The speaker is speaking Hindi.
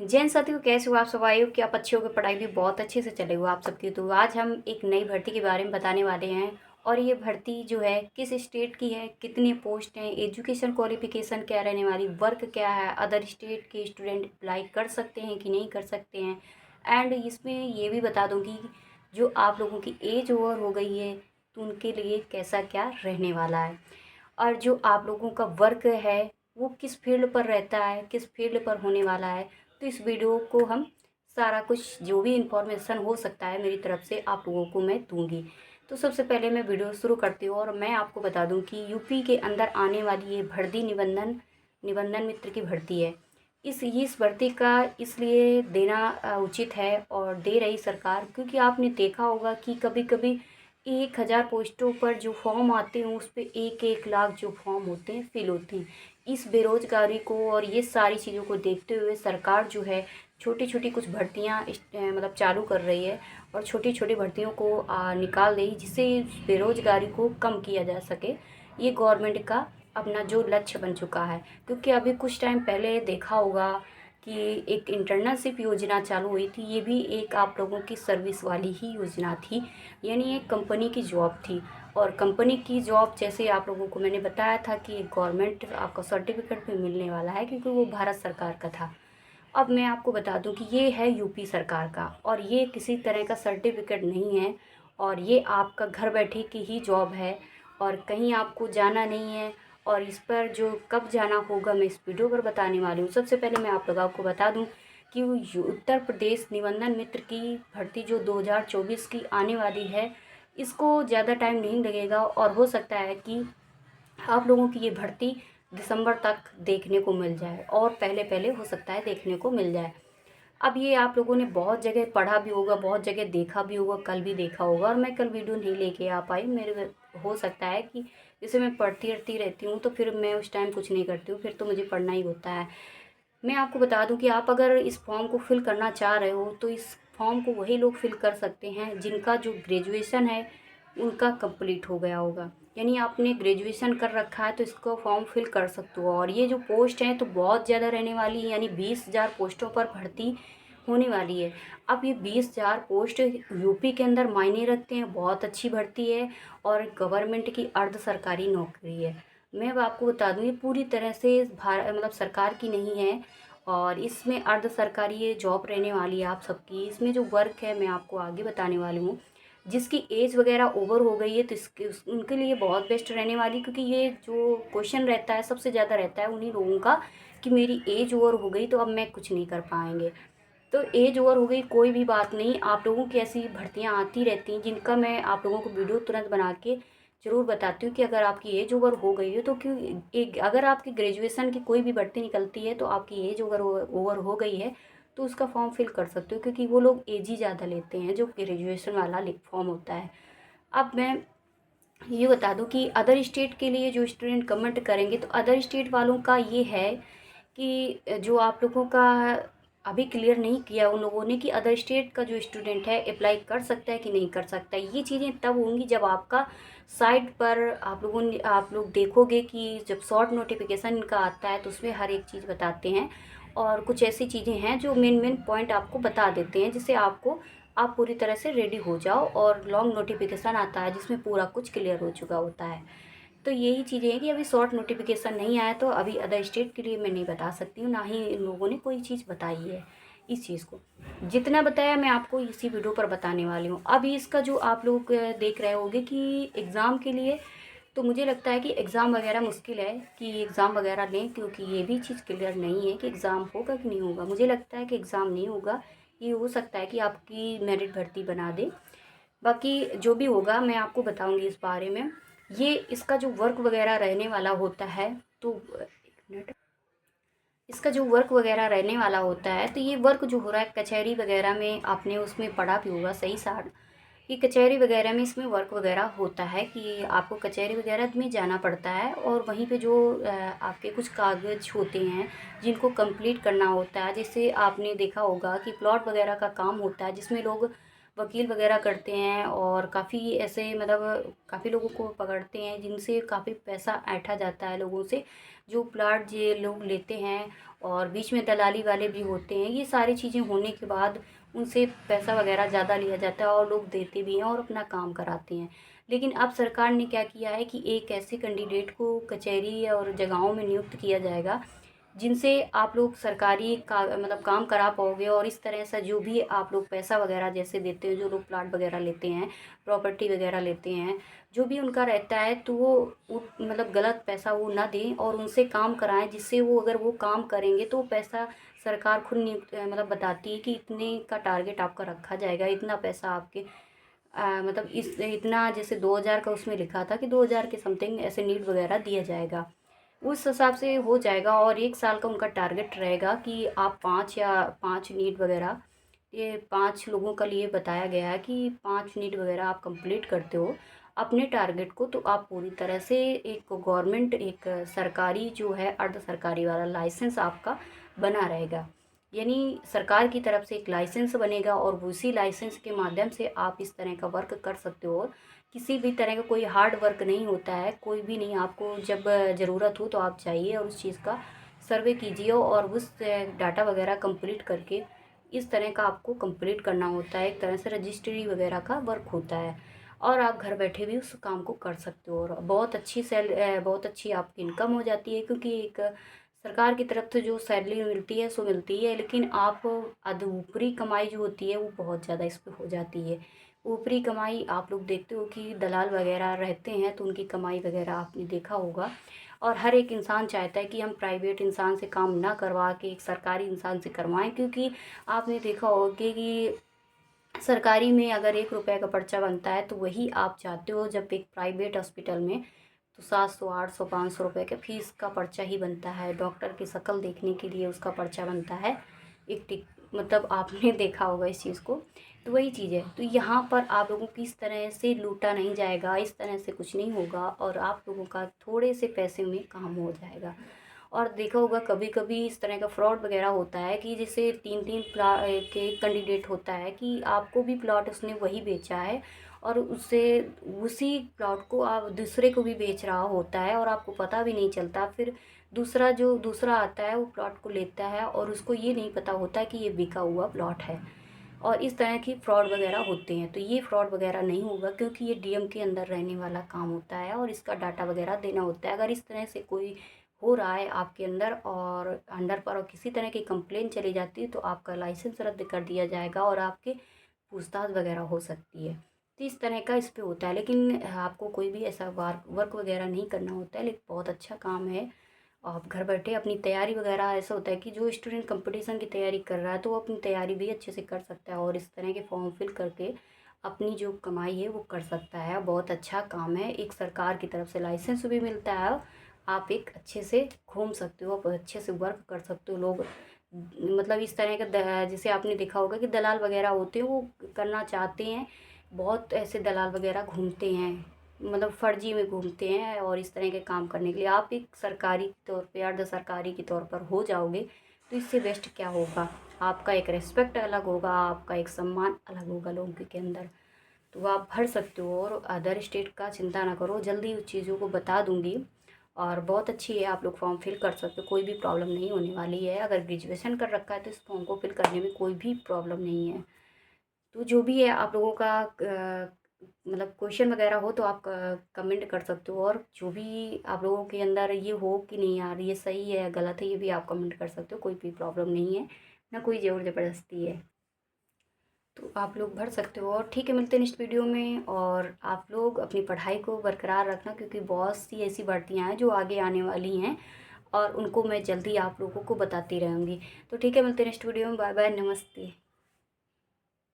जैन साथियों, कैसे हो आप सब? आए हो कि आप अच्छे हो? पढ़ाई भी बहुत अच्छे से चले हो आप सबकी। तो आज हम एक नई भर्ती के बारे में बताने वाले हैं। और ये भर्ती जो है किस स्टेट की है, कितने पोस्ट हैं, एजुकेशन क्वालिफिकेशन क्या रहने वाली, वर्क क्या है, अदर स्टेट के स्टूडेंट अप्लाई कर सकते हैं कि नहीं कर सकते हैं। एंड इसमें ये भी बता दूंगी जो आप लोगों की एज ओवर हो गई है तो उनके लिए कैसा क्या रहने वाला है। और जो आप लोगों का वर्क है वो किस फील्ड पर रहता है, किस फील्ड पर होने वाला है। तो इस वीडियो को हम सारा कुछ जो भी इंफॉर्मेशन हो सकता है मेरी तरफ से आप लोगों को मैं दूंगी। तो सबसे पहले मैं वीडियो शुरू करती हूँ और मैं आपको बता दूं कि यूपी के अंदर आने वाली ये भर्ती निबंधन निबंधन मित्र की भर्ती है। इस भर्ती का इसलिए देना उचित है और दे रही सरकार, क्योंकि आपने देखा होगा कि कभी कभी 1,000 पोस्टों पर जो फॉर्म आते हैं उस पर 1-1 लाख जो फॉर्म होते हैं फिल होते हैं। इस बेरोजगारी को और ये सारी चीज़ों को देखते हुए सरकार जो है छोटी छोटी कुछ भर्तियां मतलब चालू कर रही है और छोटी छोटी भर्तियों को निकाल रही, जिससे इस बेरोजगारी को कम किया जा सके। ये गवर्नमेंट का अपना जो लक्ष्य बन चुका है। क्योंकि अभी कुछ टाइम पहले देखा होगा कि एक इंटर्नशिप योजना चालू हुई थी। ये भी एक आप लोगों की सर्विस वाली ही योजना थी, यानी एक कंपनी की जॉब थी। और कंपनी की जॉब जैसे आप लोगों को मैंने बताया था कि एक गवर्नमेंट आपको सर्टिफिकेट भी मिलने वाला है, क्योंकि वो भारत सरकार का था। अब मैं आपको बता दूं कि ये है यूपी सरकार का और ये किसी तरह का सर्टिफिकेट नहीं है। और ये आपका घर बैठे की ही जॉब है और कहीं आपको जाना नहीं है। और इस पर जो कब जाना होगा मैं इस वीडियो पर बताने वाली हूँ। सबसे पहले मैं आप लोगों को बता दूं कि उत्तर प्रदेश निबंधन मित्र की भर्ती जो 2024 की आने वाली है, इसको ज़्यादा टाइम नहीं लगेगा और हो सकता है कि आप लोगों की ये भर्ती दिसंबर तक देखने को मिल जाए और पहले पहले हो सकता है देखने को मिल जाए। अब ये आप लोगों ने बहुत जगह पढ़ा भी होगा, बहुत जगह देखा भी होगा, कल भी देखा होगा। और मैं कल वीडियो नहीं लेके आ पाई, मेरे हो सकता है कि जैसे मैं पढ़ती रहती रहती हूँ तो फिर मैं उस टाइम कुछ नहीं करती हूँ, फिर तो मुझे पढ़ना ही होता है। मैं आपको बता दूं कि आप अगर इस फॉर्म को फिल करना चाह रहे हो तो इस फॉर्म को वही लोग फिल कर सकते हैं जिनका जो ग्रेजुएशन है उनका कंप्लीट हो गया होगा। यानी आपने ग्रेजुएशन कर रखा है तो इसको फॉर्म फिल कर सकते हो। और ये जो पोस्ट है तो बहुत ज़्यादा रहने वाली है, यानी 20,000 पोस्टों पर भर्ती होने वाली है। अब ये 20,000 पोस्ट यूपी के अंदर मायने रखते हैं, बहुत अच्छी भर्ती है और गवर्नमेंट की अर्ध सरकारी नौकरी है। मैं अब आपको बता दूं ये पूरी तरह से मतलब सरकार की नहीं है और इसमें अर्ध सरकारी ये जॉब रहने वाली है आप सबकी। इसमें जो वर्क है मैं आपको आगे बताने वाली हूँ। जिसकी एज वगैरह ओवर हो गई है तो उनके लिए बहुत बेस्ट रहने वाली, क्योंकि ये जो क्वेश्चन रहता है सबसे ज़्यादा रहता है उन्हीं लोगों का कि मेरी एज ओवर हो गई तो अब मैं कुछ नहीं कर पाएंगे। तो एज ओवर हो गई कोई भी बात नहीं, आप लोगों की ऐसी भर्तियां आती रहती हैं जिनका मैं आप लोगों को वीडियो तुरंत बना के ज़रूर बताती हूँ कि अगर आपकी एज ओवर हो गई है तो क्यों एक अगर आपकी ग्रेजुएशन की कोई भी भर्ती निकलती है तो आपकी एज ओवर हो गई है तो उसका फॉर्म फिल कर सकते हो, क्योंकि वो लोग एज ही ज़्यादा लेते हैं जो ग्रेजुएशन वाला फॉर्म होता है। अब मैं ये बता दूं कि अदर स्टेट के लिए जो स्टूडेंट कमेंट करेंगे तो अदर स्टेट वालों का ये है कि जो आप लोगों का अभी क्लियर नहीं किया उन लोगों ने कि अदर स्टेट का जो स्टूडेंट है अप्लाई कर सकता है कि नहीं कर सकता है। ये चीज़ें तब होंगी जब आपका साइट पर आप लोग देखोगे कि जब शॉर्ट नोटिफिकेशन इनका आता है तो उसमें हर एक चीज़ बताते हैं और कुछ ऐसी चीज़ें हैं जो मेन मेन पॉइंट आपको बता देते हैं, जिससे आप पूरी तरह से रेडी हो जाओ। और लॉन्ग नोटिफिकेशन आता है जिसमें पूरा कुछ क्लियर हो चुका होता है। तो यही चीज़ें हैं कि अभी शॉर्ट नोटिफिकेशन नहीं आया तो अभी अदर स्टेट के लिए मैं नहीं बता सकती हूँ, ना ही इन लोगों ने कोई चीज़ बताई है इस चीज़ को। जितना बताया मैं आपको इसी वीडियो पर बताने वाली हूँ। अभी इसका जो आप लोग देख रहे होंगे कि एग्ज़ाम के लिए, तो मुझे लगता है कि एग्ज़ाम वगैरह मुश्किल है कि एग्ज़ाम वगैरह लें, क्योंकि ये भी चीज़ क्लियर नहीं है कि एग्ज़ाम होगा कि नहीं होगा। मुझे लगता है कि एग्ज़ाम नहीं होगा, ये हो सकता है कि आपकी मेरिट भर्ती बना दे। बाकी जो भी होगा मैं आपको बताऊंगी इस बारे में। ये इसका जो वर्क वगैरह रहने वाला होता है तो एक मिनट, इसका जो वर्क वगैरह रहने वाला होता है तो ये वर्क जो हो रहा है कचहरी वगैरह में, आपने उसमें पढ़ा भी होगा सही सार कि कचहरी वगैरह में इसमें वर्क वगैरह होता है कि आपको कचहरी वगैरह में जाना पड़ता है और वहीं पे जो आपके कुछ कागज़ होते हैं जिनको कंप्लीट करना होता है। जैसे आपने देखा होगा कि प्लॉट वगैरह का काम होता है जिसमें लोग वकील वगैरह करते हैं और काफ़ी ऐसे मतलब काफ़ी लोगों को पकड़ते हैं जिनसे काफ़ी पैसा ऐंठा जाता है लोगों से। जो प्लाट ये लोग लेते हैं और बीच में दलाली वाले भी होते हैं, ये सारी चीज़ें होने के बाद उनसे पैसा वगैरह ज़्यादा लिया जाता है और लोग देते भी हैं और अपना काम कराते हैं। लेकिन अब सरकार ने क्या किया है कि एक ऐसे कैंडिडेट को कचहरी और जगहों में नियुक्त किया जाएगा जिनसे आप लोग सरकारी का मतलब काम करा पाओगे, और इस तरह से जो भी आप लोग पैसा वगैरह जैसे देते हो, जो लोग प्लाट वगैरह लेते हैं, प्रॉपर्टी वगैरह लेते हैं, जो भी उनका रहता है, तो वो मतलब गलत पैसा वो ना दें और उनसे काम कराएं, जिससे वो अगर वो काम करेंगे तो पैसा सरकार खुद नियुक्त मतलब बताती है कि इतने का टारगेट आपका रखा जाएगा, इतना पैसा आपके मतलब इस इतना जैसे 2000 का उसमें लिखा था कि 2000 के समथिंग ऐसे नीड वगैरह दिया जाएगा, उस हिसाब से हो जाएगा। और 1 साल का उनका टारगेट रहेगा कि आप 5 या 5 नीट वगैरह, ये 5 लोगों के लिए बताया गया है कि 5 नीट वगैरह आप कंप्लीट करते हो अपने टारगेट को, तो आप पूरी तरह से एक गवर्नमेंट एक सरकारी जो है अर्ध सरकारी वाला लाइसेंस आपका बना रहेगा। यानी सरकार की तरफ से एक लाइसेंस बनेगा और उसी लाइसेंस के माध्यम से आप इस तरह का वर्क कर सकते हो। और किसी भी तरह का कोई हार्ड वर्क नहीं होता है, कोई भी नहीं, आपको जब ज़रूरत हो तो आप जाइए और उस चीज़ का सर्वे कीजिए और उस डाटा वगैरह कंप्लीट करके इस तरह का आपको कंप्लीट करना होता है। एक तरह से रजिस्ट्री वगैरह का वर्क होता है और आप घर बैठे भी उस काम को कर सकते हो और बहुत अच्छी आपकी इनकम हो जाती है, क्योंकि एक सरकार की तरफ से जो सैलरी मिलती है सो मिलती है, लेकिन आप ऊपरी कमाई जो होती है वो बहुत ज़्यादा इस पे हो जाती है। ऊपरी कमाई आप लोग देखते हो कि दलाल वगैरह रहते हैं तो उनकी कमाई वगैरह आपने देखा होगा। और हर एक इंसान चाहता है कि हम प्राइवेट इंसान से काम ना करवा के एक सरकारी इंसान से करवाएं, क्योंकि आपने देखा होगा कि सरकारी में अगर 1 रुपए का पर्चा बनता है तो वही आप चाहते हो जब एक प्राइवेट हॉस्पिटल में तो 700 800 500 रुपए के फीस का पर्चा ही बनता है। डॉक्टर की शक्ल देखने के लिए उसका पर्चा बनता है, एक टिक मतलब आपने देखा होगा इस चीज़ को। तो वही चीज़ है, तो यहाँ पर आप लोगों को इस तरह से लूटा नहीं जाएगा, इस तरह से कुछ नहीं होगा और आप लोगों का थोड़े से पैसे में काम हो जाएगा। और देखा होगा कभी कभी इस तरह का फ्रॉड वगैरह होता है कि जैसे 3-3 प्ला के कैंडिडेट होता है कि आपको भी प्लॉट उसने वही बेचा है और उससे उसी प्लॉट को आप दूसरे को भी बेच रहा होता है और आपको पता भी नहीं चलता। फिर दूसरा आता है वो प्लॉट को लेता है और उसको ये नहीं पता होता कि ये बिका हुआ प्लॉट है, और इस तरह की फ्रॉड वगैरह होते हैं। तो ये फ्रॉड वगैरह नहीं होगा, क्योंकि ये डीएम के अंदर रहने वाला काम होता है और इसका डाटा वगैरह देना होता है। अगर इस तरह से कोई हो रहा है आपके अंदर और अंडर पर और किसी तरह की कंप्लेन चली जाती है तो आपका लाइसेंस रद्द कर दिया जाएगा और आपके पूछताछ वगैरह हो सकती है। तो इस तरह का इस पे होता है, लेकिन आपको कोई भी ऐसा वर्क वगैरह नहीं करना होता है, लेकिन बहुत अच्छा काम है। आप घर बैठे अपनी तैयारी वगैरह, ऐसा होता है कि जो स्टूडेंट कंपटीशन की तैयारी कर रहा है तो वो अपनी तैयारी भी अच्छे से कर सकता है और इस तरह के फॉर्म फिल करके अपनी जो कमाई है वो कर सकता है। बहुत अच्छा काम है, एक सरकार की तरफ से लाइसेंस भी मिलता है, आप एक अच्छे से घूम सकते हो, आप अच्छे से वर्क कर सकते हो। लोग मतलब इस तरह का जैसे आपने देखा होगा कि दलाल वगैरह होते हैं वो करना चाहते हैं, बहुत ऐसे दलाल वगैरह घूमते हैं, मतलब फर्जी में घूमते हैं और इस तरह के काम करने के लिए आप एक सरकारी तौर पे अर्ध सरकारी के तौर पर हो जाओगे तो इससे बेस्ट क्या होगा। आपका एक रिस्पेक्ट अलग होगा, आपका एक सम्मान अलग होगा लोगों के अंदर, तो आप भर सकते हो। और अदर स्टेट का चिंता ना करो, जल्दी उस चीज़ों को बता दूंगी और बहुत अच्छी है, आप लोग फॉर्म फिल कर सकते हो, कोई भी प्रॉब्लम नहीं होने वाली है। अगर ग्रेजुएशन कर रखा है तो इस फॉर्म को फिल करने में कोई भी प्रॉब्लम नहीं है। तो जो भी है आप लोगों का मतलब क्वेश्चन वगैरह हो तो आप कमेंट कर सकते हो, और जो भी आप लोगों के अंदर ये हो कि नहीं यार ये सही है गलत है, ये भी आप कमेंट कर सकते हो, कोई भी प्रॉब्लम नहीं है, ना कोई ज़ोर ज़बरदस्ती है। तो आप लोग भर सकते हो। और ठीक है, मिलते हैं नेक्स्ट वीडियो में। और आप लोग अपनी पढ़ाई को बरकरार रखना, क्योंकि बहुत सी ऐसी भर्तियाँ हैं जो आगे आने वाली हैं और उनको मैं जल्दी आप लोगों को बताती रहूँगी। तो ठीक है, मिलते हैं नेक्स्ट वीडियो में। बाय बाय, नमस्ते।